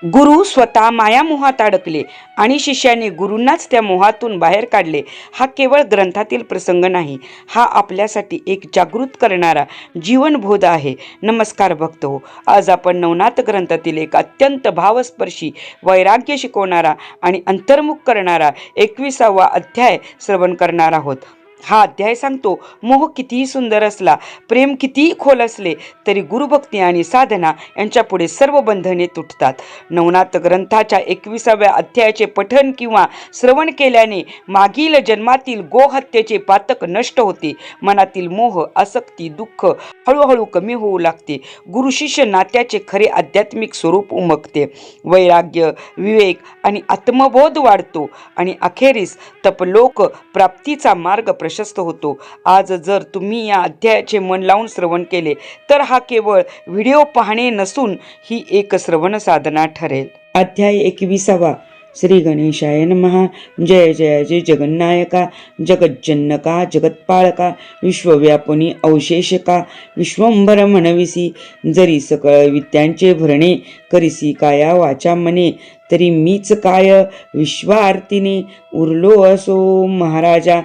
गुरु स्वतः मायामोहात अडकले आणि शिष्याने गुरूंनाच त्या मोहातून बाहेर काढले. हा केवळ ग्रंथातील प्रसंग नाही, हा आपल्यासाठी एक जागृत करणारा जीवनबोध आहे. नमस्कार भक्त हो, आज आपण नवनाथ ग्रंथातील एक अत्यंत भावस्पर्शी, वैराग्य शिकवणारा आणि अंतर्मुख करणारा 21वा अध्याय श्रवण करणार आहोत. हा अध्याय सांगतो, मोह कितीही सुंदर असला, प्रेम कितीही खोल असले तरी गुरुभक्ती आणि साधना यांच्यापुढे सर्व बंधने तुटतात. नवनाथ ग्रंथाच्या 21व्या अध्यायाचे पठण किंवा श्रवण केल्याने मागील जन्मातील गोहत्येचे पातक नष्ट होते. मनातील मोह, आसक्ती, दुःख हळूहळू कमी होऊ लागते. गुरुशिष्य नात्याचे खरे आध्यात्मिक स्वरूप उमगते. वैराग्य, विवेक आणि आत्मबोध वाढतो आणि अखेरीस तपलोक प्राप्तीचा मार्ग प्रशस्त होतो. आज जर तुम्ही या अध्यायाचे मन लावून श्रवण केले तर हा केवळ व्हिडिओ पाहणे नसून ही एक श्रवण साधना ठरेल. अध्याय 21. श्री गणेशाय नमः. जय जय जय जगन्नायका, जगज्जनका, जगत्पाळका, विश्वव्यापिनी अवशेषका, विश्वंभर म्हणविसी. जरी सकळ विद्यांचे भरणे करिसी काया वाचा मने, तरी मीच काय विश्वार्थिने उरलो असो महाराजा.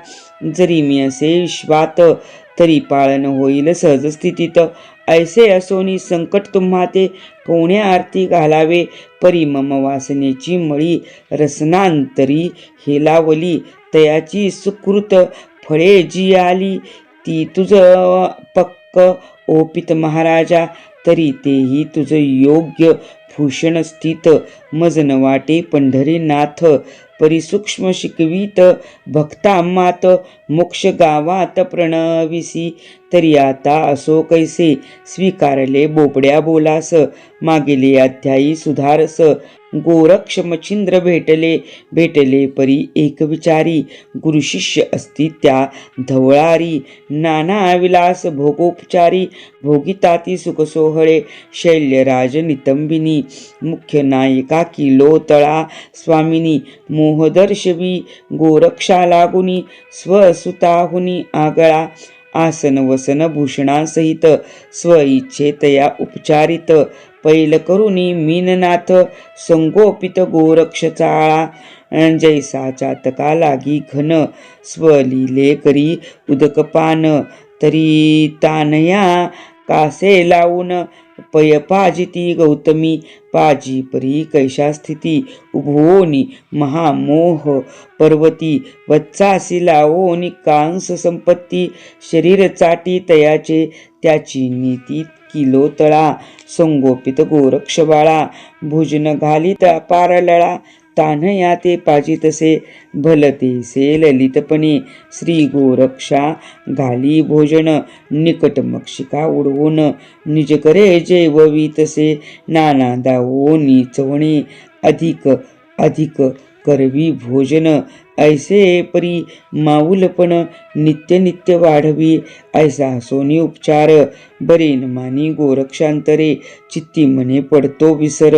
जरी मी असे विश्वात, तरी पाळन होईल सहजस्थितीत. ऐसे असोनी संकट तुम्हा ते कोण्या आरती घालावे. परी मम वासनेची मळी रसनांतरी हेलावली. तयाची सुकृत फळे जी आली, ती तुझ पक्क ओपित महाराजा. तरी तेही तुझ योग्य भूषण स्थित. मज न वाटे पंढरीनाथ, परिसूक्ष्म शिकवीत भक्ता मात. मोक्ष गावात प्रणविसी, तरी आता असो कैसे स्वीकारले बोबड्या बोलास. मागेले अध्यायी सुधारस, गोरक्ष मच्छिंद्र भेटले परी एक विचारी. गुरुशिष्य असती त्या धवळारी, नाना विलास भोगोपचारी. भोगिताती सुख सोहळे, शैल्यराज नितंबिनी. मुख्य नायिका किलोतळा स्वामिनी. मोहदर्शवी गोरक्षा लागुनी, स्वसुताहुनी आगळा. आसन वसन भूषणासहित, स्वइच्छेतया उपचारित. पैल करुनी मीननाथ, संगोपित गोरक्ष चाळा. जैसा चातका लागी घन, स्वलीले करी उदकपान. तरी तानया कासे लावून, पय पाजिती गौतमी. पाजी परी कैशा स्थिती, उभवोनी महामोह पर्वती. वत्सासी लावोनी कांस संपत्ती. शरीर चाटी तयाचे, त्याची नीती किलोतळा. संगोपित गोरक्ष बाळा, भोजन घालीत अपार लळा. तान्हया ते पाजितसे, भलतेसे ललितपणे. श्री गोरक्षा घाली भोजन, निकट मक्षिका उडवून. निज करे जेववीतसे, नाना दावो नीचवणे. अधिक अधिक करवी भोजन, ऐसे परी माऊलपण. नित्य नित्य वाढवी, ऐसा सोनी उपचार. बरे न मानी गोरक्षांतरे, चित्ती मने पडतो विसर.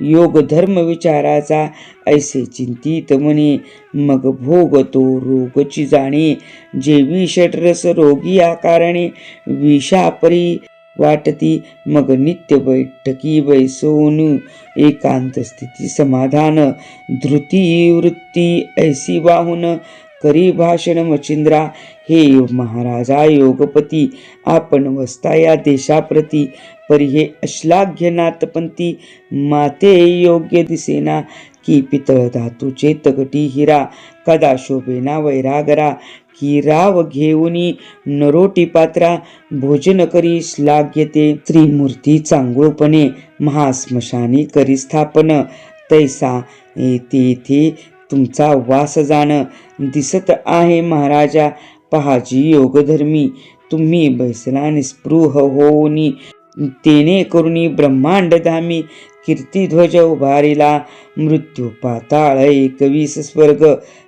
योग धर्म विचाराचा, ऐसे चिंतित मने. मग भोगतो रोगची जाणे, जेवी षटरस रोगी आकारणे. विषापरी वाटती, मग नित्य बैठकी बैसोन. एकांत स्थिती समाधान, धृती वृत्ती ऐसी वाहून. करी भाषण मचिंद्रा, हे महाराजा योगपती. आपण वसता या देशाप्रती, परी हे अश्लाघ्य नाथपंथी. माते योग्य दिसेना, की पितळ धातूचे तगटी हिरा. कदा शोभेना वैरागरा, की राव घेऊनी नरोटी पात्रा. भोजन करी श्लाघ्यते, त्रिमूर्ती चांगुळपणे. महास्मशानी करी स्थापन, तैसा तेथे तुमचा वास जाण. दिसत आहे महाराजा, पहाजी योगधर्मी. तुम्ही बैसला निस्पृह होऊनी, तेने करुणी ब्रह्मांड धामी. कीर्तिध्वज उभारिला, मृत्यू पाताळ 21 स्वर्ग.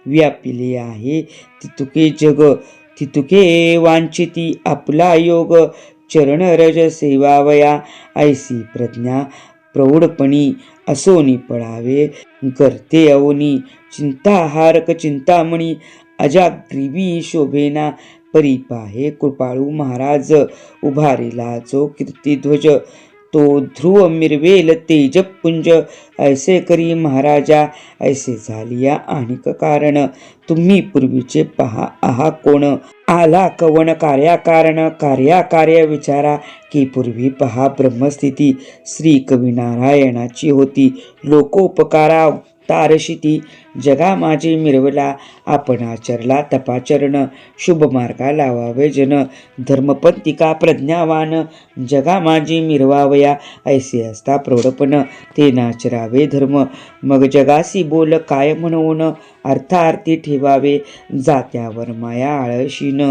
व्यापिले आहे तितुके जग, तितुके वांछिती आपला योग. चरण रज सेवावया, ऐसी प्रज्ञा प्रौढपणी. असोनी पळावे करते अवनी, चिंताहारक चिंतामणी. अजाग्रीवी शोभेना, परी पाहे कृपाळू महाराज. उभारिला जो कीर्तिध्वज, तो ध्रुव मिरवेल तेजपुंज, ऐसे करी महाराजा ऐसे झालिया आणिक कारण, तुम्ही पूर्वीचे पहा आहा कोण, आला कवन कार्याकारण, कार्याकार्य विचारा, की पूर्वी पहा ब्रह्मस्थिती, श्री कविनारायणाची होती, लोकोपकारा तारशिती, जगा माझे मिरवला आपण आचरला तपाचरण, शुभ मार्गा लावावे जन, धर्मपंथिका प्रज्ञावान, जगा माझी मिरवावया ऐसे असता प्रौढपण, ते नाचरावे धर्म, मग जगासी बोल काय म्हणून, अर्थार्थी ठेवावे जात्यावर माया आळशीन,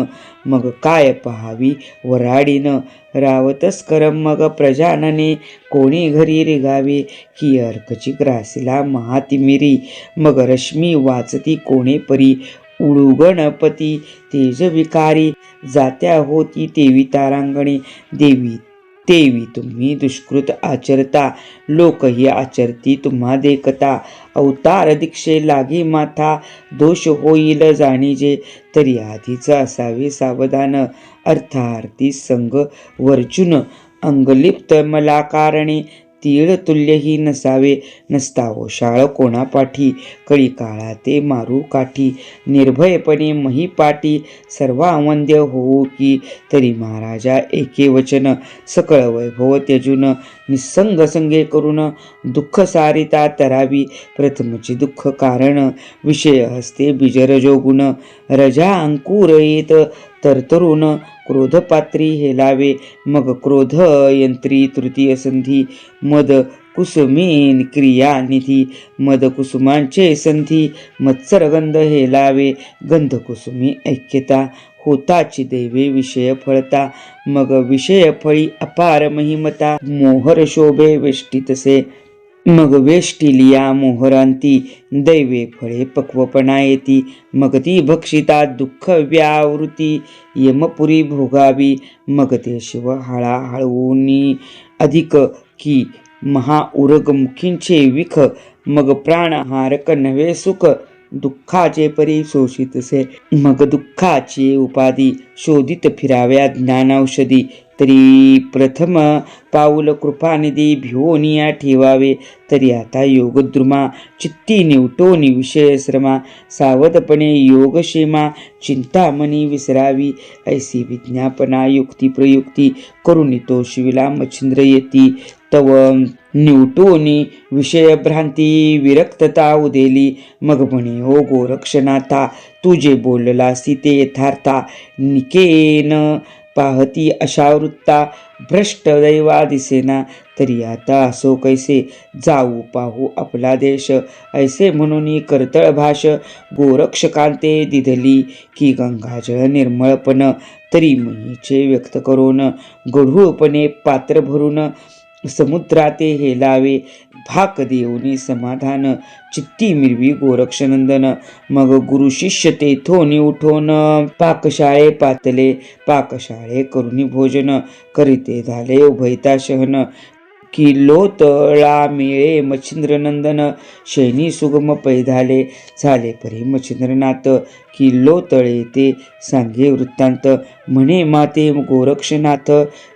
मग काय पहावी वराडीन, रावतस करम मग प्रजानने, कोणी घरी रिगावे, की अर्कची ग्रासीला महातिमिरी, मग रश्मी वाचती कोणे परी, उडू गणपती तेज विकारी, जात्या होती तेवी तारांगणी, देवी तेवी तुम्ही दुष्कृत आचरता, लोकही आचरती तुम्हा देखता, अवतार दीक्षे लागे माथा, दोष होईल जाणीजे, तरी आधीच असावे सावधान, अर्थार्थी संग वर्जुन, अंगलिप्त मला कारणे, तीळ तुल्यही नसावे, नसता ओशाळ कोणापाठी, कळी काळा ते मारू काठी, निर्भयपणे मही पाटी, सर्वावंद्य होऊ की, तरी महाराजा एके वचन, सकळ वैभव त्यजून, निसंग संगे करून, दुःख सारिता तरावी, प्रथमचे दुःख कारण, विषय हस्ते बिजर जोगुण, रजा अंकुर येत तरतरून, क्रोधपात्री हेलावे, मग क्रोध यंत्री तृतीय संधी, मद कुसुमी क्रिया निधी, मद कुसुमांचे संधी, मत्सरगंध हेलावे, गंध कुसुमी ऐक्यता, होताची दैवे विषय फळता, मग विषय फळी अपार महिमता, मोहर शोभे वेष्टितसे, मग वेष्टिलिया मोहरांती, दैवे फळे पक्वपणा येती, मग ती भक्षिता दुःख व्यावृती, यमपुरी भोगावी, मग ते शिव हळा हळवूनी अधिक, की महाउरग मुखींचे विख, मग प्राणहारक नव्हे सुख, दुःखाचे परी शोषितसे, मग दुःखाची उपाधी, शोधित फिराव्या ज्ञानौषधी, तरी प्रथम पाऊल कृपानिधी भिवोनिया ठेवावे, तरी आता योगद्रुमा, चित्ती निवटोनी विषय श्रमा, सावधपणे योगक्षेमा, चिंतामणी विसरावी, ऐसी विज्ञापना युक्ती प्रयुक्ती, करुणी तो शिविला मच्छिंद्र येती, तव निवटोनी विषय भ्रांती विरक्तता उदेली, मग म्हणे हो गोरक्षनाथा, तुझे बोललासी ते यथार्था, निकेन पाहती अशा वृत्ता, भ्रष्ट दैवा दिसेना, तरी आता असो कैसे, जाऊ पाहू आपला देश, ऐसे म्हणून करतळ भाष, गोरक्षकांते दिधली, की गंगाजळ निर्मळपण, तरी महीचे व्यक्त करून, गढूळपणे पात्र भरून, समुद्राते हेलावे, भाक देऊनी समाधान, चित्ती मिरवी गोरक्षनंदन, मग गुरु शिष्य तेथोनी उठोन, पाकशाळे पातले, पाकशाळे करुणी भोजन, करीते झाले उभयता शहन, की लोतळा मिळे मच्छिंद्रनंदन, शैनी सुगम पैधाले, झाले परी मच्छिंद्रनाथ, की लोतळे ते सांगे वृत्तांत, म्हणे माते गोरक्षनाथ,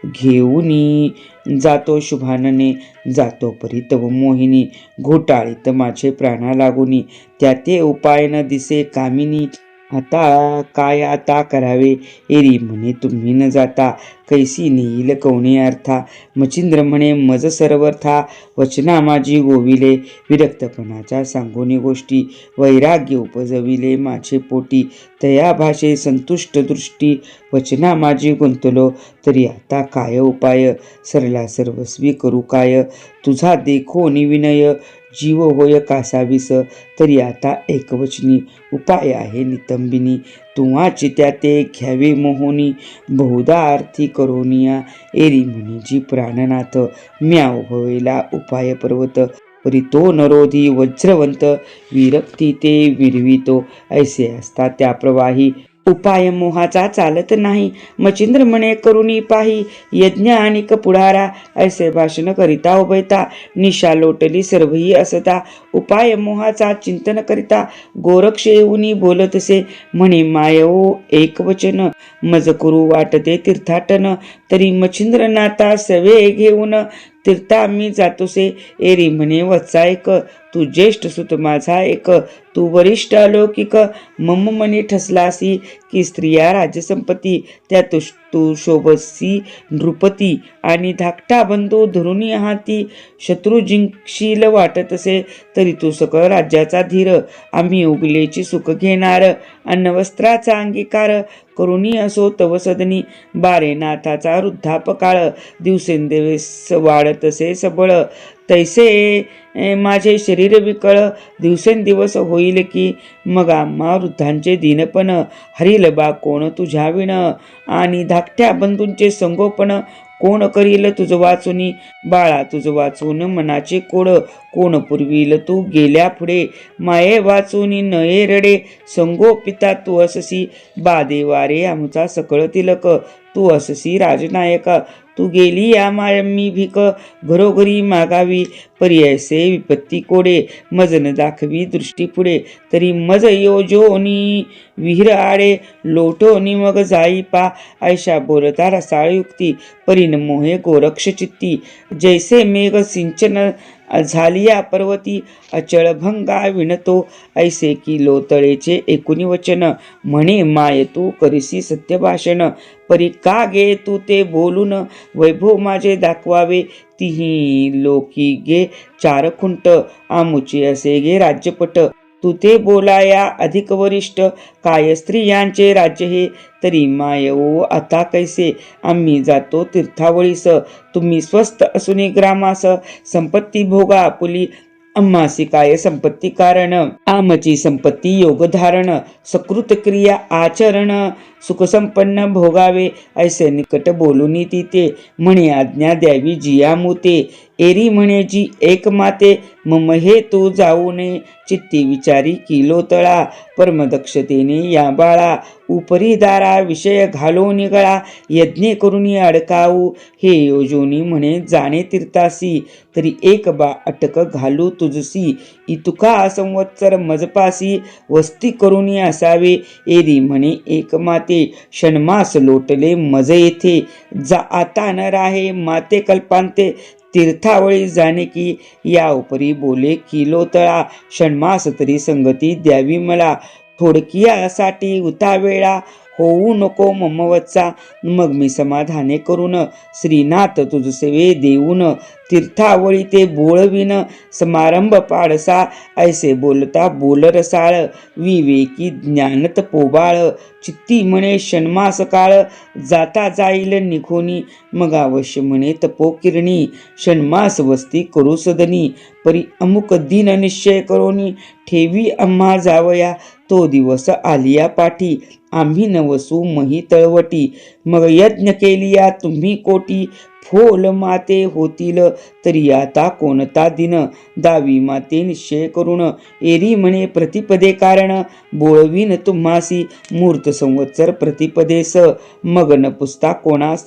घेऊनी जातो शुभानने, जातो परी तव मोहिनी, घोटाळीत माझे प्राणा लागुनी, त्या ते उपाय न दिसे कामिनी, आता करावे, एरी म्हणे तुम्ही न जाता, कैसी नेईल कवणे अर्था, मच्छिंद्र म्हणे मज सर्वथा, वचना माझी गोविले, विरक्तपणाच्या सांगोनी गोष्टी, वैराग्य उपजविले माझे पोटी, तया भाषे संतुष्ट दृष्टी, वचना माझी गुंतलो, तरी आता काय उपाय, सरला सर्वस्वी करू काय, तुझा देखो निविनय, जीव होय कासावीस, तरी आता एकवचनी, उपाय आहे नितंबिनी, तुव्हाची त्या ते घ्यावे मोहोनी, बहुधा अर्थी करोनिया, एरी म्हणे जी प्राणनाथ, म्याव भवेला उपाय पर्वत, परी तो नरोधी वज्रवंत, विरक्ती ते विरवितो, ऐसे असता त्या प्रवाही, उपाय मोहाचा चालत नाही, मच्छिंद्र म्हणे करुणी पाही, यज्ञ आणि पुढारा, ऐसे भाषण करिता उभयता, निशा लोटली सर्वही असता, उपाय मोहाचा चिंतन करिता, गोरक्ष येऊनी बोलतसे, म्हणे मायओ एक वचन, मज करू वाटते तीर्थाटन, तरी मच्छिंद्रनाथा सवे घेऊन, तीर्था मी जातोसे एरी म्हणे वत्सा एक, तू ज्येष्ठ सुत माझा एक, तू वरिष्ठ अलौकिक मम मनी ठसलासी, की स्त्रिया राज्यसंपत्ती त्या तू शोभसी नृपती, आणि धाकटा बंधू धरुणी हाती शत्रू जिंकशील वाटतसे, तरी तू सकळ राज्याचा धीर, आम्ही उगलेची सुख घेणार, अन्नवस्त्राचा अंगीकार करुणी असो तव सदनी, बारे नाथाचा वृद्धापकाळ, दिवसेंदिवस वाढतसे सबळ, तैसे माझे शरीर विकळ, दिवसेंदिवस होईल की, मग आम्हा वृद्धांचे दीनपण, हरिल बा कोण तुझ्या विण, आणि धाकट्या बंधूंचे संगोपन कोण करील तुझ वाचुनी, बाळा तुझ वाचून मनाचे कोड, कोण पुरवील तू गेल्या पुढे, माये वाचूनी नये रडे, संगोपिता तू अससी, बादे वारे आमचा सकळ तिलक, तू अससी राजनायका, तू गेली या मी भीक, घरोघरी मागावी पर्यायसे विपत्ती कोडे, मज न दाखवी दृष्टी पुढे, तरी मज योजोनी विहीर आडे, लोटोनी मग जाई पा, ऐशा बोलता रसाळ युक्ती, परिन मोहे गोरक्ष चित्ती, जैसे मेघ सिंचन झालिया पर्वती, अचळ भंगा विणतो, ऐसे की लोतळेचे एकुणी वचन, म्हणे माय तू करिसी सत्य भाषण, परी का गे तू ते बोलून, वैभव माझे दाखवावे तिही लोकी गे चार खुंट, आमुचे असे गे राज्यपट, तू ते बोलाया अधिक वरिष्ठ, काय स्त्रियांचे राज्य हे, तरी माय ओ आता कैसे, आम्ही जातो तीर्थावळीस, तुम्ही स्वस्थ असून ग्रामास, संपत्ती भोगा आपुली, आम्हासी काय संपत्ती कारण, आमची संपत्ती योगधारण, सकृत क्रिया आचरण, सुखसंपन्न भोगावे, ऐसे निकट बोलूनी तिथे, म्हणे आज्ञा द्यावी जिया मुते, एरी म्हणे जी एक माते, मम हे तू जाऊ नये, चित्ती विचारी किलो तळा, परमदक्षतेने या बाळा, उपरी दारा विषय घालो निगळा, यज्ञ करुनी अडकाऊ, हे योजोनी म्हणे जाणे तीर्थासी, तरी एक बा अटक घालू तुझसी, इतुका संवत्सर मजपासी, वस्ती करुनी असावे, एरी म्हणे एक माते, षण्मास लोटले मज येथे, जा आता न राहे माते कल्पांते, तीर्थावळी जाणे की, या उपरी बोले किलो तळा, षण्मास तरी संगती द्यावी मला, थोडकियासाठी उतावेळा, होऊ नको मम वत्सा, मग मी समाधाने करून, श्रीनाथ तुझ सेवे देऊन, तीर्थावळी ते बोळविन, समारंभ पाडसा, ऐसे बोलता बोल रसाळ, विवेकी ज्ञानत पोबाळ, चित्ती म्हणे षण्मास काळ, जाता जाईल निघोनी, मग अवश्य म्हणे तपोकिरणी, षण्मास वस्ती करू सदनी, परी अमुक दिन निश्चय करोनी, ठेवी आम्हा जावया तो दिवस आलिया पाठी, आम्ही नवसू मही तळवटी, मग यज्ञ केलिया तुम्ही कोटी, फोल माते होतील तरी आता कोणता दिन, दावी माते निश्चय करून, एरी म्हणे प्रतिपदे कारण, बोळवीन तुम्हासी मूर्त संवत्सर प्रतिपदेस, मग न पुसता कोणास,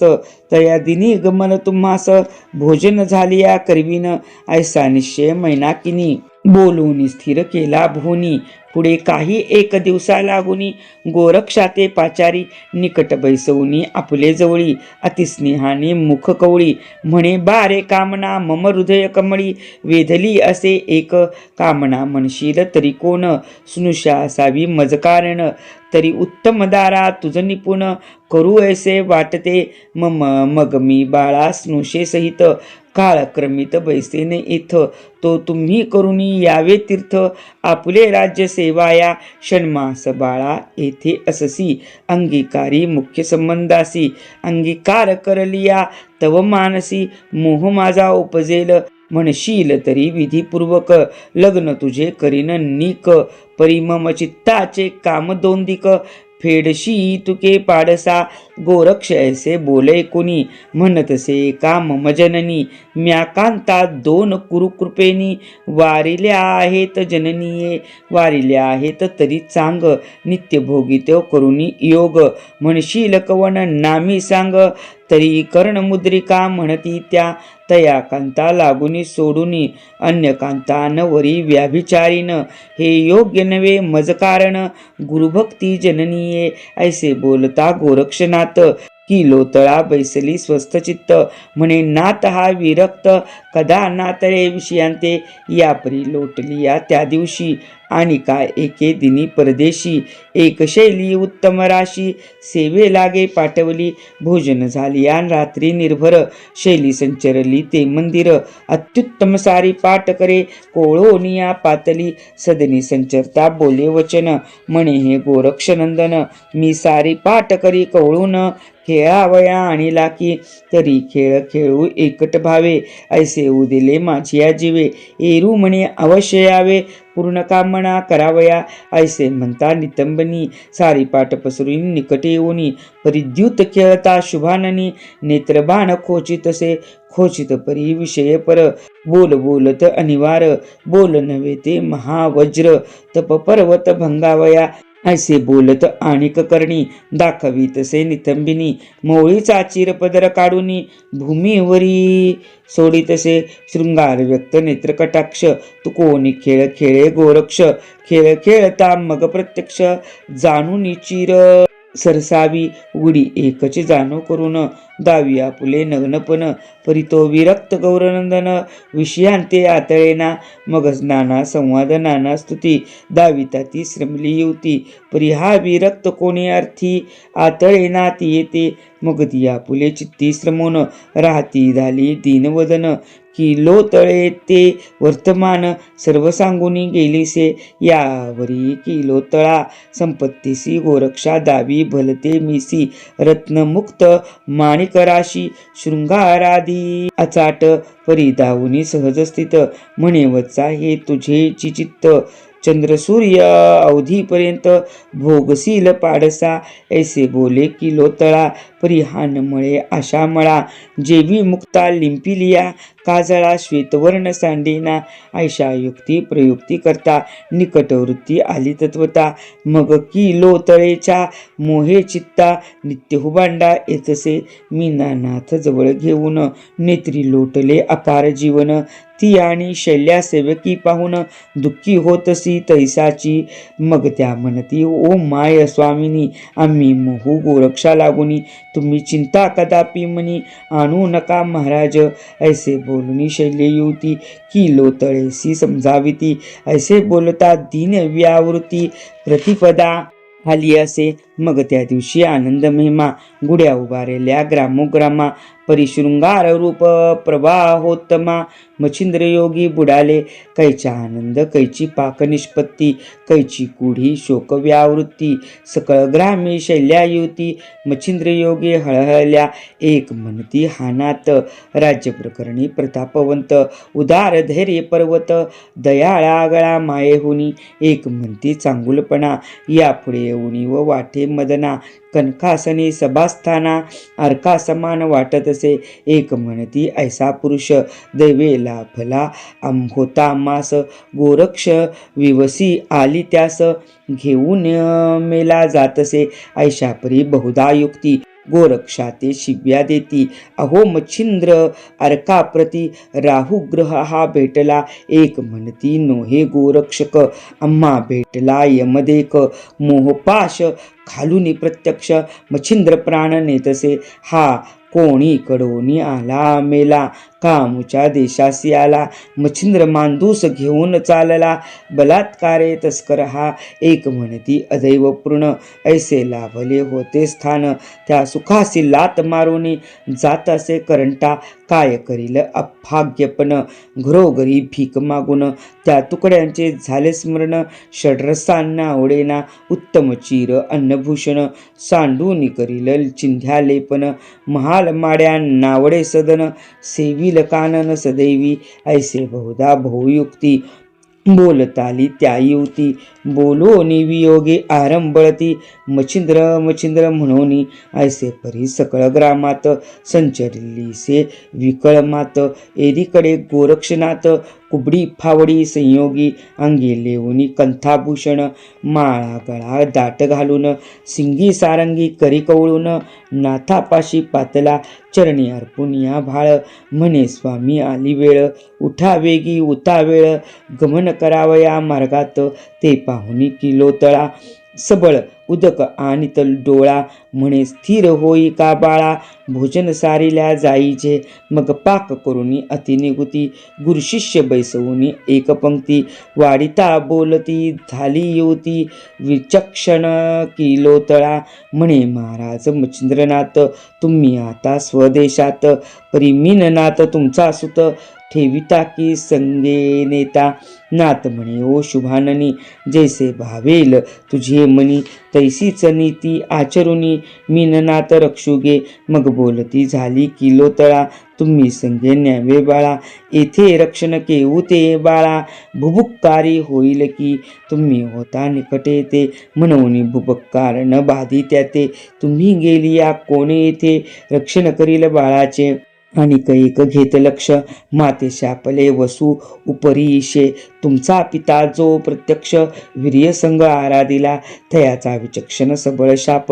तया दिनी गमन तुम्हास, भोजन झालिया करवीन, ऐसा निश्चय मैनाकिनी, बोलून स्थिर केला भुनी, पुढे काही एक दिवसा लागुनी, गोरक्षाते पाचारी, निकट बैसवूनी आपले जवळी, अतिस्नेहाने मुख कवळी, म्हणे बारे कामना मम हृदय कमळी, वेधली असे एक कामना म्हणशील तरी कोण, स्नुषा असावी मज कारण, तरी उत्तम दारा तुझ निपुण, करू ऐसे वाटते मग मी बाळा स्नुषे सहित, काळक्रमित बैसेने इथ, तो तुम्ही करुनी यावे तीर्थ, आपुले राज्य सेवाया, षण्मास बाळा येथे अससी, अंगीकारी मुख्य संबंधासी, अंगीकार करलिया तव मानसी, मोह माझा उपजेल, म्हणशील तरी विधीपूर्वक, लग्न तुझे करीन नीक, परी मम चित्ताचे काम दोंदिक, फेडशी तुके पाडसा, गोरक्ष ऐसे बोले कोणी, म्हणतसे का मम जननी, म्या कांता दोन कुरुकृपेनी, वारिल्या आहेत जननीये, वारिल्या आहेत तरी चांग, नित्य भोगित्यो करुनी योग, म्हणशील कवन नामी सांग, तरी कर्णमुद्रिका म्हणती त्या, तया कांता लागुनी सोडुनी, अन्य कांता नवरी व्याभिचारीन, हे योग्य नवे मज कारण, गुरुभक्ती जननीये, ऐसे बोलता गोरक्षनाथ, की लोतळा बैसली स्वस्थ चित्त, म्हणे नाथ हा विरक्त कदा नातळे विषयांते, यापरी लोटली या त्या दिवशी आणि काय एके दिनी परदेशी, एक शैली उत्तम राशी सेवे लागे पाठवली, भोजन झाली आणि रात्री निर्भर, शैली संचरली ते मंदिर, अत्युत्तम सारी पाठ करे कोळोनिया पातली, सदनी संचरता बोले वचन, म्हणे हे गोरक्षनंदन, मी सारी पाठ करी कवळून, खेळावया आणि लाकी तरी खेळ खेळू एकट भावे, ऐसे उदिले माझिया जीवे, एरू म्हणे अवश्य यावे पूर्ण कामना करावया, ऐसे म्हणता नितंबनी, सारी पाठ पसरून निकटे येऊनी, परिद्युत खेळता शुभाननी, नेत्रबाण खोचितसे खोचित परी विषय पर, बोल बोलत अनिवार, बोल नव्हे ते महावज्र, तप पर्वत भंगावया, ऐसे बोलत आणिक करणी, दाखवीतसे नितंबिनी, मोळीचा चिरपदर काढूनी, भूमीवरी सोडितसे शृंगार व्यक्त नेत्रकटाक्ष, तू कोणी खेळ खेळे गोरक्ष, खेळ खेळता मग प्रत्यक्ष, जाणून चिर सरसावी, उडी एकच जाणो करून, दावी आपुले नग्नपण, परितो विरक्त गौरनंदन, विषयांते आतळेना, मग नाना संवाद नाना स्तुती, दाविता ती श्रमली युती, परी हा विरक्त कोणी अर्थी, आतळेना ती येते, मग ती आपुले चित्ती श्रमोन, राहती झाली दीनवदन, की लोतळे ते वर्तमान, सर्व सांगुनी गेलीसे, यावरी की लोतळा संपत्तीसी, गोरक्षा दावी भलते मीसी, रत्नमुक्त माणिकराशी, शृंगारादी अचाट, परिदावुनी सहज स्थित, म्हणे वत्सा हे तुझे चित्त, चंद्र सूर्य अवधीपर्यंत भोगसील पाडसा, ऐसे बोले की लोतळा, परिहान मळे आशा मळा, जेवी मुक्ता लिंपिलिया, काजळा श्वेतवर्ण सांडेना, ऐशा युक्ती प्रयुक्ती करता, निकटवृत्ती आली तत्वता, मग की लोतळेच्या मोहे चित्ता, नित्य हुबांडा येतसे, मीनानाथ जवळ घेऊन, नेत्री लोटले अपार जीवन, ती आणि शैल्या सेवकी पाहून, दुःखी होतसी तैसाची, मग त्या म्हणती ओ माय स्वामिनी, आम्ही मोहू गोरक्षा लागुनी, तुम्ही चिंता कदापि मनी आणू नका महाराज, ऐसे बोलुनी शैल्य युवती, की लोतळेसी समजाविती, ऐसे बोलता दीन व्यावृत्ती, प्रतिपदा आली असे, मग त्या दिवशी आनंद महिमा, गुड्या उभारेल्या ग्रामोग्रामा, परिशृंगार रूप प्रवाहोत्तमा, मच्छिंद्र योगी बुडाले, कैचा आनंद कैची पाक निष्पत्ती, कैची कुढी शोक व्यावृत्ती, सकळ ग्रामी शैल्या युती, मच्छिंद्र योगी हळहळल्या, एक म्हणती हानात, राज्य प्रकरणी प्रतापवंत, उदार धैर्य पर्वत, दयाळा गळा मायेहुनी, एक म्हणती चांगुलपणा, यापुढे येऊनी व वाटे मदना, कनकासनी सभास्थाना, अर्का समान वाटतसे, एक म्हणती ऐसा पुरुष, दैवेला फला होता मास, गोरक्ष विवसी आली त्यास, घेऊन मेला जातसे, ऐशापरी बहुधा युक्ती, गोरक्षाते शिव्या देती, अहो मच्छिंद्र अर्काप्रती, राहुग्रह हा भेटला, एक म्हणती नोहे गोरक्षक, आम्हा भेटला यमदेक, मोहपाश खालुनी प्रत्यक्ष, मच्छिंद्र प्राण नेतसे, हा कोणी कडोनी आला मेला, कामुच्या देशासी आला, मच्छिंद्र मांदूस घेऊन चालला, बलात्कारे तस्कर हा, एक म्हणती अदैवपूर्ण, ऐसे लाभले होते स्थान, त्या सुखासी लात मारुनी, जात असे करंटा, काय करील अभाग्यपण, घरोघरी भीक मागून, त्या तुकड्यांचे झाले स्मरण, षड्रसांना आवडेना, उत्तम चीर अन्नभूषण, सांडूनी करील चिंध्या लेपन, महाल माड्या नावडे सदन, सेविल कानन सदैवी, ऐसे बहुधा बहुयुक्ती, बोलताली त्या युवती, बोलोनी वियोगे आरंबळती, मच्छिंद्र मच्छिंद्र म्हणोनी, ऐसे परी सकळ ग्रामात, संचरलीसे विकळमात, एरीकडे गोरक्षनाथ, कुबडी फावडी संयोगी, अंगी लेवुनी कंथाभूषण, माळा गळा दाट घालून, सिंगी सारंगी करी कवळून, नाथापाशी पातला, चरणी अर्पून या भाळ, म्हणे स्वामी आली वेळ, उठा वेगी उता वेळ, गमन करावया मार्गात, ते पाहुनी की लोतळा, सबळ उदक आणि तल डोळा म्हणे स्थिर होई का बाळा भोजन सारिल्या जाईचे मग पाक करुणी अतिनिगुती गुरुशिष्य बैसवुनी एक पंक्ती वाडिता बोलती झाली युती विचक्षण किलोतळा म्हणे महाराज मच्छिंद्रनाथ तुम्ही आता स्वदेशात परिमीननाथ तुमचा सुत ठेविता की संगे नेता नाथ म्हणे ओ शुभाननी जैसे भावेल तुझे मनी तैसीच नीती आचरुनी मीननाथ रक्षुगे मग बोलती झाली किलोतळा तुम्ही संगे न्यावे बाळा येथे रक्षण केऊ ते बाळा भुभुक्कारी होईल की तुम्ही होता निकटे ते म्हणून भुभक्कार न बाधी त्याते तुम्ही गेली या कोणे येथे रक्षण करील बाळाचे आणि कैक घेत लक्ष माते शापले वसू उपरीशे तुमचा पिता जो प्रत्यक्ष वीर्यसंग आराधिला थयाचा विचक्षण सबळ शाप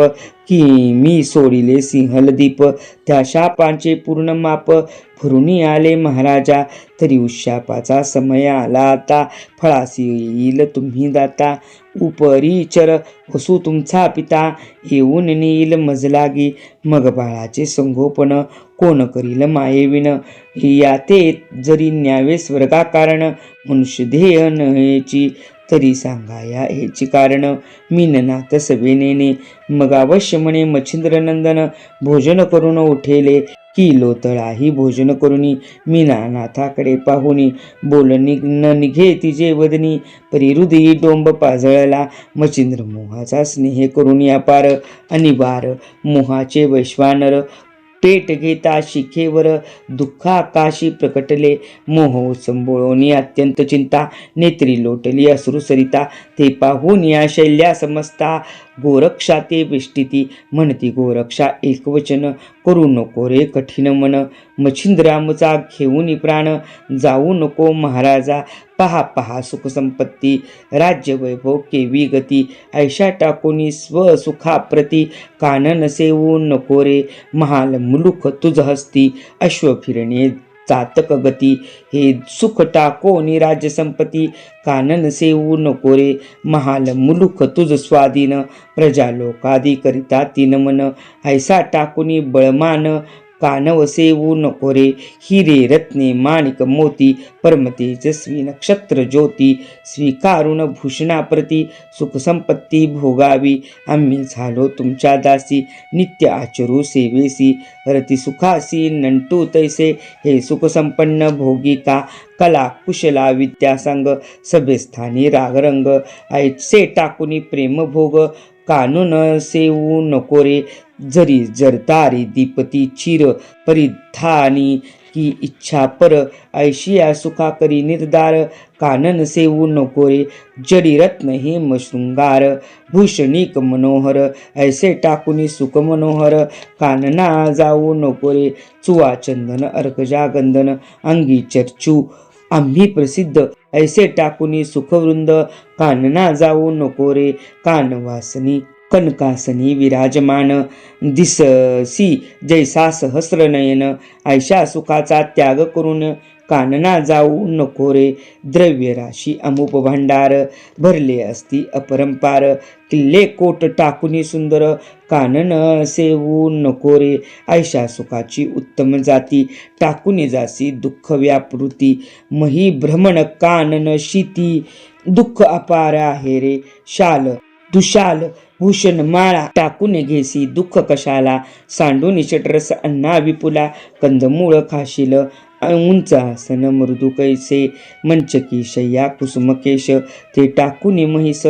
की मी सोडिले सिंहल दीप त्या शापांचे पूर्ण माप फुरुनी आले महाराजा तरी उशापाचा समय आला आता फळासी येईल तुम्ही दाता उपरीचर वसू तुमचा पिता येऊन नेईल मजलागी मग बाळाचे संगोपन कोण करील मायेविन याते जरी न्यावे स्वर्गा कारण मनुष्य ध्येय नयेची तरी सांगा या ह्याची कारण मीननाथ सवेनेने मग अवश्य म्हणे मच्छिंद्रनंदन भोजन करून उठेले की लोतळाही भोजन करुनी मीनानाथाकडे पाहुनी बोलणी न निघे तिजे वदनी परिहृदयी डोंब पाजळला मच्छिंद्र मोहाचा स्नेह करुनी अपार अनिवार मोहाचे वैश्वानर पेट घेता शिखेवर दुःखाकाशी प्रकटले मोह संबोळोनी अत्यंत चिंता नेत्री लोटली अश्रू सरिता ते पाहून या शैल्या समजता गोरक्षा ते विष्टिती म्हणती गोरक्षा एकवचन करू नको रे कठीण मन मच्छिंद्रामुचा घेऊन प्राण जाऊ नको महाराजा पहा पहा सुखसंपत्ती राज्य वैभव केवी गती ऐशा टाकोनी स्वसुखाप्रती कानन सेवू नको रे महाल मुलुख तुझ हस्ती अश्व फिरणे चातक गती हे सुख टाकोनी राज्य संपत्ती कानन सेवू नको रे महाल मुलुख तुझ स्वाधीन प्रजा लोकादी करिता तीन मन ऐसा टाकोनी बळमान कानव सेवू नको रे हिरे रत्ने माणिक मोती परमतेजस्वी नक्षत्र ज्योती स्वीकारून भूषणाप्रती सुखसंपत्ती भोगावी आम्ही झालो तुमच्या दासी नित्य आचरू सेवेसी रती सुखासी नंटू तैसे हे सुखसंपन्न भोगिका कला कुशला विद्यासंग सभेस्थानी रागरंग ऐसे टाकुनी प्रेमभोग कानून सेवू नको रे जरी जरतारी दीपती चिर परिधानी की इच्छा पर ऐशिया सुखा करी निर्धार कानन सेवू नको रे जडी रत्न हेम शृंगार भूषणिक मनोहर ऐसे टाकुनी सुख मनोहर कानना जाऊ नको रे चुवा चंदन अर्कजा गंधन अंगी चर्चू आम्ही प्रसिद्ध ऐसे टाकुनी सुखवृंद कानना जाऊ नको रे कानवासनी कनकासनी विराजमान दिससी जैसा सहस्रनयन ऐशा सुखाचा त्याग करून कानना जाऊ नको रे द्रव्य राशी अमुप भांडार भरले असती अपरंपार किल्ले कोट टाकुनी सुंदर कानन सेवू नको रे ऐशा सुखाची उत्तम जाती टाकुनी जासी दुःख व्यापृती मही भ्रमण कानन शीती दुःख अपार आहे रे शाल दुशाल भूषण माळा टाकून घेसी दुःख कशाला सांडून चटरस अन्ना विपुला कंदमूळ खाशील उंच आसन मृदू कैसे मंचकी शय्या कुसुमकेश ते टाकुनी महिस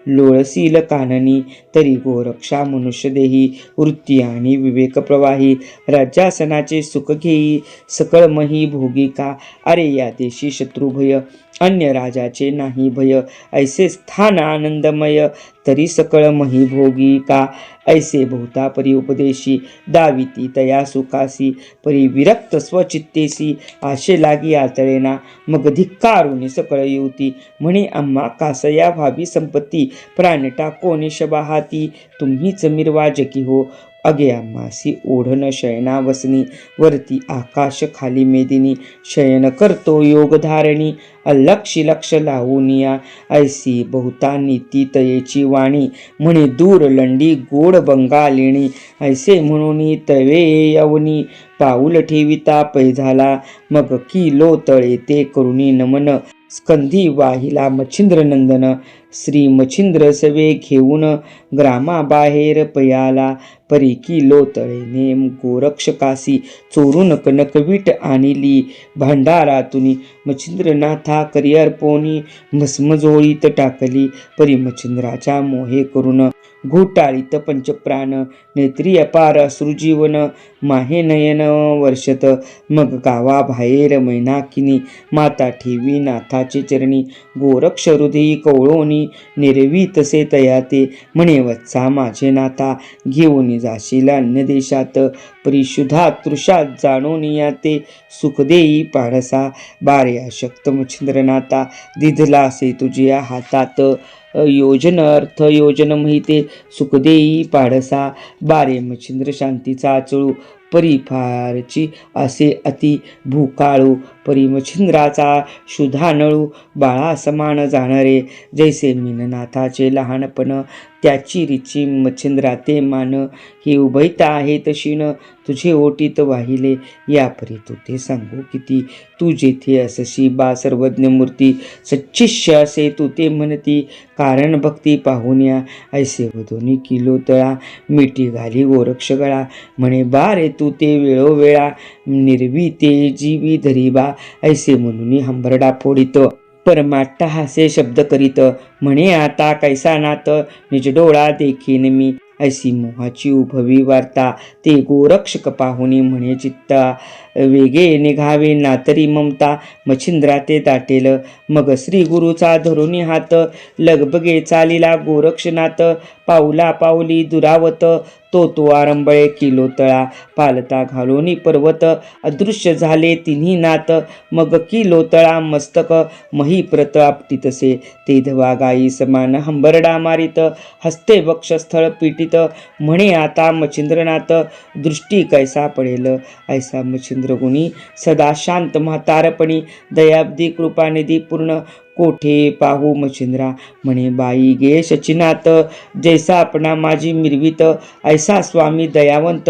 लोळसील काननी तरी गोरक्षा मनुष्य देही वृत्ती आणि विवेक प्रवाही राज्यासनाचे सुख घेई सकळ मही भोगिका अरे या देशी शत्रुभय अन्य राजाचे नाही भय ऐसे स्थान आनंदमय तरी सकळ मही भोगी का ऐसे बहुता परी उपदेशी दाविती तया सुखासी परी विरक्त स्वचित्तेसी आशे लागी आतळेना मग धिक्कारुनी सकळ युती म्हणे आम्हा कासया व्हावी संपत्ती प्राण टाको निशबा हाती तुम्हीच मिरवा जकी हो अग्या मासी ओढण शयनावसनी, वरती आकाश खाली मेदिनी, शयन करतो योगधारणी, अलक्षी लक्ष लावूनिया, ऐसी बहुता नीती तयेची वाणी, म्हणे दूर लंडी गोड बंगालिणी, ऐसे म्हणून तवे यवनी, पाऊल ठेविता पै झाला, मग किलो तळे ते करुणी नमन, स्कंधी वाहिला मच्छिंद्र नंदन, श्री मच्छिंद्र सवे घेऊन ग्रामाबाहेर पयाला, परी किलो तळे नेम गोरक्षकासी, चोरून कनकवीट आणली भांडारातुनी, मच्छिंद्रनाथा करी अर्पोनी, भस्मजोळीत टाकली, परी मच्छिंद्राच्या मोहे करून घोटाळीत पंचप्राण, नेत्री अपार अश्रुजीवन, माहे नयन वर्षत, मग गावाबाहेर मैनाकिनी, माता ठेवी नाथाचे चरणी, गोरक्ष हृदयी कवळोनी, निरवी तसे तया ते, म्हणे वत्सा माझे नाथा, घेऊन जाशील अन्य देशात, परिशुद्धा तृषात जाणोनिया ते, सुख देई पाडसा, बारे अशक्त मच्छिंद्रनाथा, दिधला असे तुझ्या हातात, योजन अर्थ योजन महिते, सुख देई पाडसा, बारे मच्छिंद्र शांतीचा चळू, परी फारची असे अति भूकाळू, परी मच्छिंद्राचा शुधानळू, बाळा समान जाणारे, जैसे मीननाथाचे लहानपण, त्याची रिची मच्छिंद्रा ते मान, हे उभयता आहे तशीन तुझे ओटीत वाहिले, या परी तू ते सांगू किती, तू जेथे असशी बा सर्वज्ञ मूर्ती, सच्चिष्य असे तू ते म्हणती, कारण भक्ती पाहुन्या, ऐसे वधोनी किलो तळा, मिठी घाली गोरक्ष गळा, म्हणे बारे तू ते वेळोवेळा, निर्वी ते जीवी धरीबा, ऐसे म्हणून हंबरडा फोडित, परमाट्ट हासे शब्द करीत, म्हणे आता कैसा नात, निज डोळा देखीन मी, ऐसी मोहाची उभवी वार्ता, ते गोरक्षक पाहुनी म्हणे चित्ता, वेगे निघावे नातरी ममता, मच्छिंद्रा ते दाटेल, मग श्री गुरुचा धरुनी हात, लगबगे चालिला गोरक्षनाथ, पाऊला पाऊली दुरावत, तो आरंबळे किलो तळा, पालता घालोनी पर्वत, अदृश्य झाले तिन्ही नात, मग किलो तळा मस्तक मही प्रत आपटीतसे, ते धवा गाई समान हंबरडा मारित, हस्ते वक्षस्थळ पीटित, म्हणे आता मच्छिंद्रनाथ, दृष्टी कैसा पडेल, ऐसा मच्छिंद्र गुणी, सदा शांत म्हातारपणी, दयाब्दी कृपानिधी पूर्ण, कोठे पाहू मच्छिंद्रा, म्हणे बाई गे शचिनाथ, जैसा आपणा माझी मिरवित, ऐसा स्वामी दयावंत,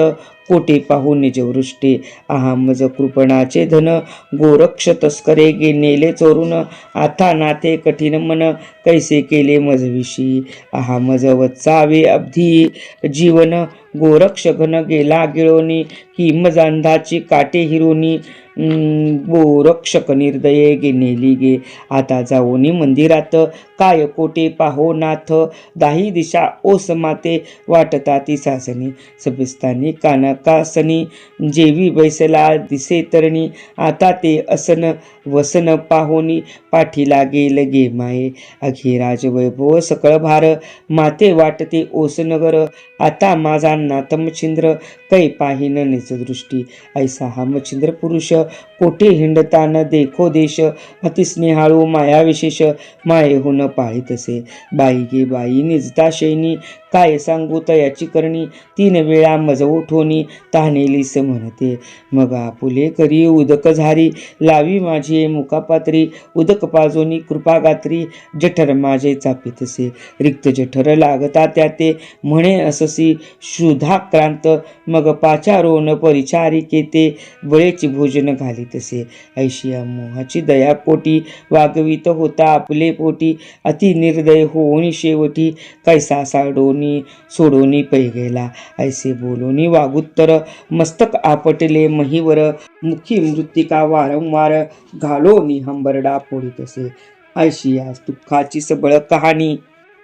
कोठे पाहू निजवृष्टी, आहा मज कृपणाचे धन, गोरक्ष तस्करे गे नेले चोरून, आता नाथे कठीण मन, कैसे केले मजविषयी, आहा मज वत्सावे अब्धी जीवन, गोरक्ष घन गेला गिळोनी, की मज अंधाची काटे हिरोनी, गोरक्षक निर्दये गे नेली गे, आता जाऊनी मंदिरात, काय कोटे पाहो नाथ, दाही दिशा ओस माते, वाटता ती सासनी, सबिस्तानी कानकासनी, जेवी बैसला दिसे तरणी, आता ते असन वसन पाहोनी, पाठीला गेल गे माये, अघे वैभव सकळ भार, माते वाटते ओस नगर, आता माझा नाथ मच्छिंद्र, कै पाहिन निज दृष्टी, ऐसा हा मच्छिंद्र पुरुष, कोठे हिंडतान देखो देश, अतिस्नेहाळू माया विशेष, मायेहून पाळीतसे, बाई गे बाई निजता शैनी, काय सांगू तयाची करणी, 3 वेळा मज उठोनी, तानेलीस म्हणते, मग आपुले करी उदक झारी, लावी माझी मुखापात्री, उदक पाजोनी कृपागात्री, जठर माझे चापितसे, रिक्त जठर लागता त्याते, म्हणे अससी शुद्धाक्रांत, मग पाचारोन परिचारिकेते, बळेची भोजन घालीतसे, ऐशिया मोहाची दयापोटी, वागवित होता आपले पोटी, अति निर्दय होऊनी शेवटी, कैसा साडोनी सोडोनी पै गेला, ऐसे बोलोनी वागुत्तर, मस्तक आपटले महीवर, मुखी मृत्तिका वारंवार, घालोनी हंबरडा फोडीतसे, ऐशिया दुःखाची सबळ कहाणी,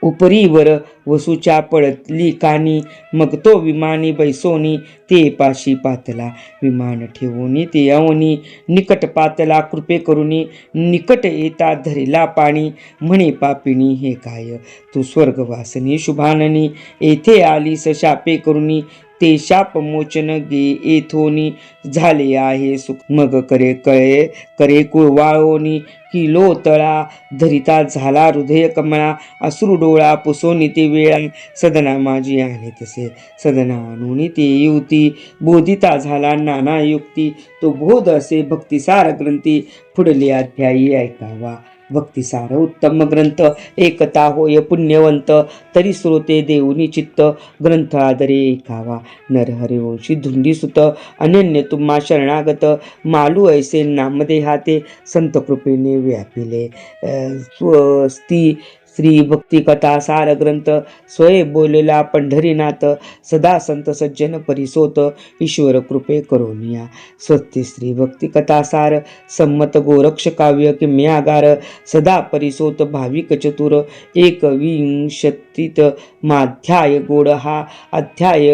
उपरीवर वसूच्या पडतली कानी, मग तो विमानी बैसोनी, ते पाशी पातला, विमान ठेवूनी ते अवनी, निकट पातला कृपे करुनी, निकट येता धरिला पाणी, म्हणे पापिणी हे काय, तू स्वर्गवासनी शुभाननी, येथे आलीस शापे करुनी, ते शापमोचन गे येथोनी झाले आहे सुख. मग करे कळे करे कुळवाळोनी किलो तळा धरिता झाला हृदय कमळा. अश्रू डोळा पुसोनी ते वेळा सदना माझी आहे तसे सदना आणून ते युती. बोधिता झाला नाना युक्ती तो बोध असे भक्तिसार ग्रंथी. पुढले अध्यायी ऐकावा. भक्तिसार उत्तम ग्रंथ एकता होय पुण्यवंत. तरी श्रोते देऊनी चित्त ग्रंथ आदरे ऐकावा. नरहरिवंशी धुंडीसुत अनन्य तुम्हा शरणागत. मालू ऐसे नामदेहाते संत कृपेने व्यापिले. स्वस्ती श्री भक्ती कथा सार ग्रंथ स्वय बोलेला पंढरीनाथ. सदा संत सज्जन परिसोत ईश्वर कृपे करोनिया. स्वस्ती श्री भक्ती कथा सार संमत गोरक्ष काव्य किम्यागार. सदा परिसोत भाविक चतुर 21 माध्याय गोड. हा अध्याय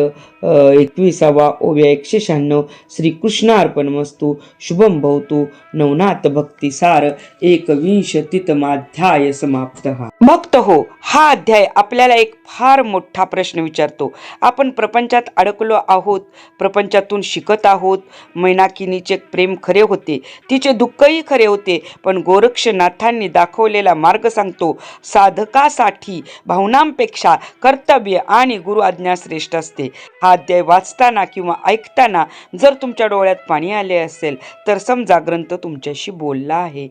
21वा ओव्या 196. श्रीकृष्णार्पणमस्तु. शुभम भवतु. नवनाथ भक्तिसार 21 माध्याय समाप्त. भक्त हो, हा अध्याय आपल्याला एक फार मोठा प्रश्न विचारतो. आपण प्रपंचात अडकलो आहोत, प्रपंचातून शिकत आहोत. मैनाकिनीचे प्रेम खरे होते, तिचे दुःखही खरे होते, पण गोरक्षनाथांनी दाखवलेला मार्ग सांगतो. साधकासाठी भावनांपेक्षा कर्तव्य आणि गुरु आज्ञा श्रेष्ठ असते. हा अध्याय वाचताना किंवा ऐकताना जर तुमच्या डोळ्यात पाणी आले असेल तर समजा ग्रंथ तुमच्याशी बोलला आहे.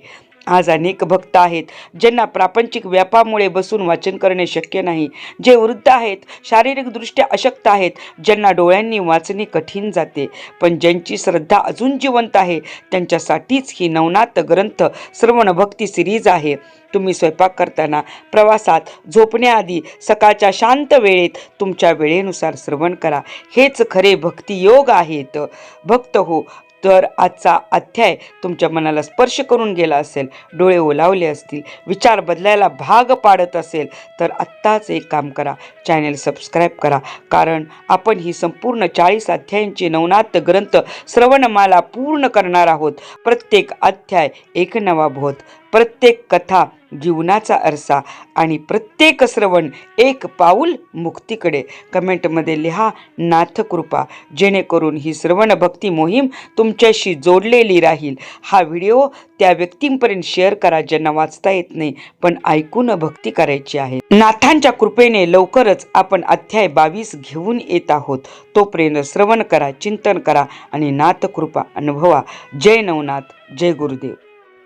आज अनेक भक्त आहेत ज्यांना प्रापंचिक व्यापामुळे बसून वाचन करणे शक्य नाही. जे वृद्ध आहेत, शारीरिकदृष्ट्या अशक्त आहेत, ज्यांना डोळ्यांनी वाचणे कठीण जाते. पण ज्यांची श्रद्धा अजून जिवंत आहे त्यांच्यासाठीच ही नवनाथ ग्रंथ श्रवण भक्ती सिरीज आहे. तुम्ही स्वयंपाक करताना, प्रवासात, झोपण्याआधी, सकाळच्या शांत वेळेत तुमच्या वेळेनुसार श्रवण करा. हेच खरे भक्तियोग आहेत. भक्त हो, तर आजचा अध्याय तुमच्या मनाला स्पर्श करून गेला असेल, डोळे ओलावले असतील, विचार बदलायला भाग पाडत असेल तर आत्ताच एक काम करा, चॅनेल सबस्क्राईब करा. कारण आपण ही संपूर्ण 40 अध्यायांची नवनाथ ग्रंथ श्रवणमाला पूर्ण करणार आहोत. प्रत्येक अध्याय एक नवा बोध, प्रत्येक कथा जीवनाचा आरसा आणि प्रत्येक श्रवण एक पाऊल मुक्तीकडे. कमेंटमध्ये लिहा नाथ कृपा, जेणेकरून ही श्रवण भक्ती मोहीम तुमच्याशी जोडलेली राहील. हा व्हिडिओ त्या व्यक्तींपर्यंत शेअर करा ज्यांना वाचता येत नाही पण ऐकून भक्ती करायची आहे. नाथांच्या कृपेने लवकरच आपण अध्याय 22 घेऊन येत आहोत. तोपर्यंत श्रवण करा, चिंतन करा आणि नाथ कृपा अनुभवा. जय नवनाथ, जय गुरुदेव.